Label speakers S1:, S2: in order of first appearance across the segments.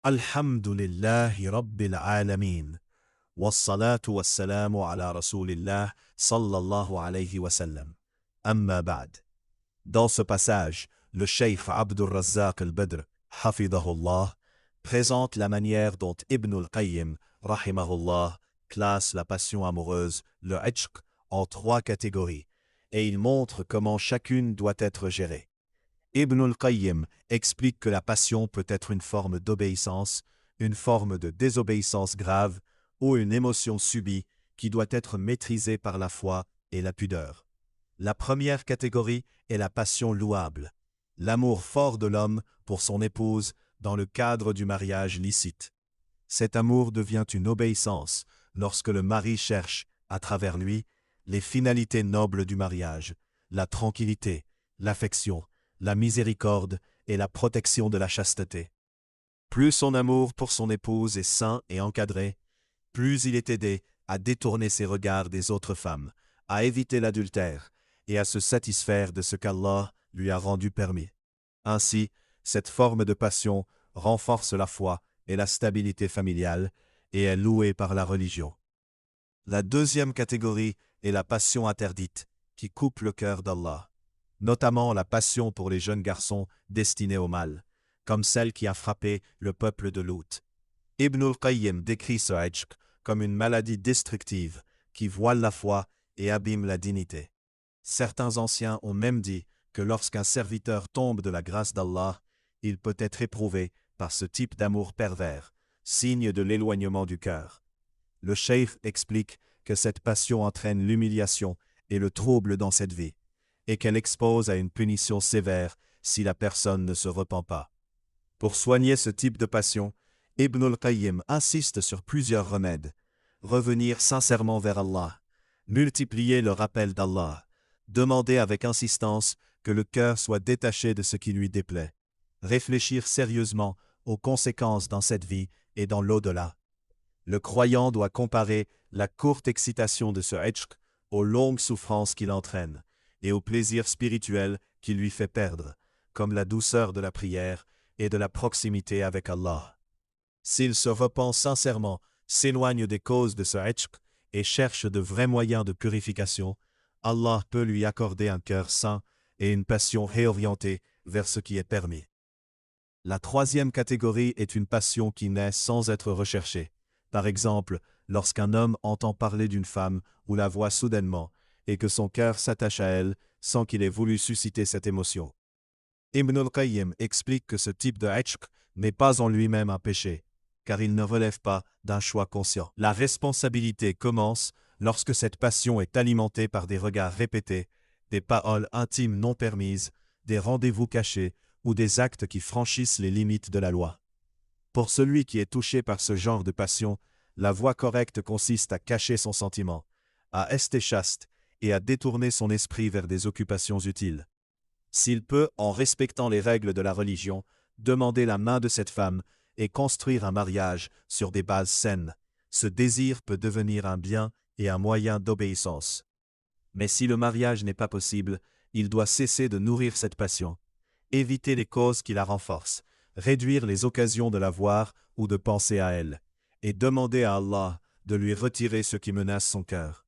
S1: الحمد لله رب العالمين والصلاة والسلام على رسول الله صلى الله عليه وسلم. أما بعد. Dans ce passage, le cheikh Abdul Razzaq al-Badr, hafidahullah, présente la manière dont Ibn al-Qayyim, rahimahullah, classe la passion amoureuse, le ishq, en 3 catégories, et il montre comment chacune doit être gérée. Ibn al-Qayyim explique que la passion peut être une forme d'obéissance, une forme de désobéissance grave ou une émotion subie qui doit être maîtrisée par la foi et la pudeur. La première catégorie est la passion louable, l'amour fort de l'homme pour son épouse dans le cadre du mariage licite. Cet amour devient une obéissance lorsque le mari cherche, à travers lui, les finalités nobles du mariage, la tranquillité, l'affection, la miséricorde et la protection de la chasteté. Plus son amour pour son épouse est sain et encadré, plus il est aidé à détourner ses regards des autres femmes, à éviter l'adultère et à se satisfaire de ce qu'Allah lui a rendu permis. Ainsi, cette forme de passion renforce la foi et la stabilité familiale et est louée par la religion. La deuxième catégorie est la passion interdite, qui coupe le cœur d'Allah, notamment la passion pour les jeunes garçons destinés au mal, comme celle qui a frappé le peuple de Lut. Ibn al-Qayyim décrit ce ishq comme une maladie destructive qui voile la foi et abîme la dignité. Certains anciens ont même dit que lorsqu'un serviteur tombe de la grâce d'Allah, il peut être éprouvé par ce type d'amour pervers, signe de l'éloignement du cœur. Le cheikh explique que cette passion entraîne l'humiliation et le trouble dans cette vie, et qu'elle expose à une punition sévère si la personne ne se repent pas. Pour soigner ce type de passion, Ibn al-Qayyim insiste sur plusieurs remèdes. Revenir sincèrement vers Allah, multiplier le rappel d'Allah, demander avec insistance que le cœur soit détaché de ce qui lui déplaît, réfléchir sérieusement aux conséquences dans cette vie et dans l'au-delà. Le croyant doit comparer la courte excitation de ce ishq aux longues souffrances qu'il entraîne et au plaisir spirituel qu'il lui fait perdre, comme la douceur de la prière et de la proximité avec Allah. S'il se repent sincèrement, s'éloigne des causes de ce ishq et cherche de vrais moyens de purification, Allah peut lui accorder un cœur saint et une passion réorientée vers ce qui est permis. La troisième catégorie est une passion qui naît sans être recherchée. Par exemple, lorsqu'un homme entend parler d'une femme ou la voit soudainement et que son cœur s'attache à elle sans qu'il ait voulu susciter cette émotion. Ibn al-Qayyim explique que ce type de ishq n'est pas en lui-même un péché, car il ne relève pas d'un choix conscient. La responsabilité commence lorsque cette passion est alimentée par des regards répétés, des paroles intimes non permises, des rendez-vous cachés ou des actes qui franchissent les limites de la loi. Pour celui qui est touché par ce genre de passion, la voie correcte consiste à cacher son sentiment, à rester chaste et à détourner son esprit vers des occupations utiles. S'il peut, en respectant les règles de la religion, demander la main de cette femme et construire un mariage sur des bases saines, ce désir peut devenir un bien et un moyen d'obéissance. Mais si le mariage n'est pas possible, il doit cesser de nourrir cette passion, éviter les causes qui la renforcent, réduire les occasions de la voir ou de penser à elle, et demander à Allah de lui retirer ce qui menace son cœur.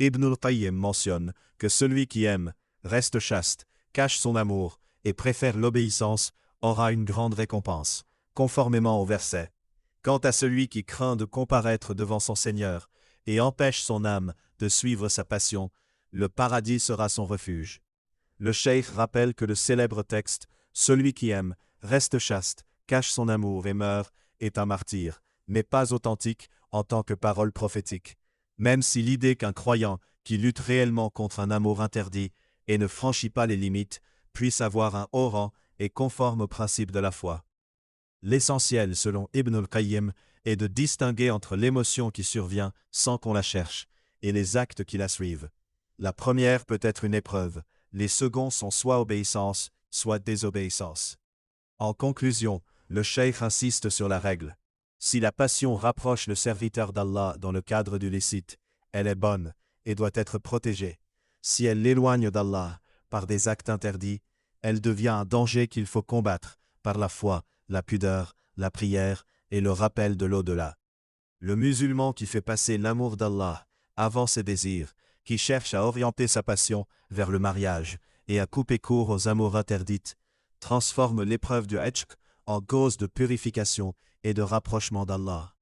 S1: Ibn al-Qayyim mentionne que celui qui aime, reste chaste, cache son amour et préfère l'obéissance aura une grande récompense, conformément au verset. Quant à celui qui craint de comparaître devant son Seigneur et empêche son âme de suivre sa passion, le paradis sera son refuge. Le cheikh rappelle que le célèbre texte « Celui qui aime, reste chaste, cache son amour et meurt » est un martyr, mais pas authentique en tant que parole prophétique, même si l'idée qu'un croyant qui lutte réellement contre un amour interdit et ne franchit pas les limites puisse avoir un haut rang est conforme au principe de la foi. L'essentiel, selon Ibn al-Qayyim, est de distinguer entre l'émotion qui survient sans qu'on la cherche et les actes qui la suivent. La première peut être une épreuve, les seconds sont soit obéissance, soit désobéissance. En conclusion, le cheikh insiste sur la règle. Si la passion rapproche le serviteur d'Allah dans le cadre du licite, elle est bonne et doit être protégée. Si elle l'éloigne d'Allah par des actes interdits, elle devient un danger qu'il faut combattre par la foi, la pudeur, la prière et le rappel de l'au-delà. Le musulman qui fait passer l'amour d'Allah avant ses désirs, qui cherche à orienter sa passion vers le mariage et à couper court aux amours interdites, transforme l'épreuve du Hajj en cause de purification et de rapprochement d'Allah.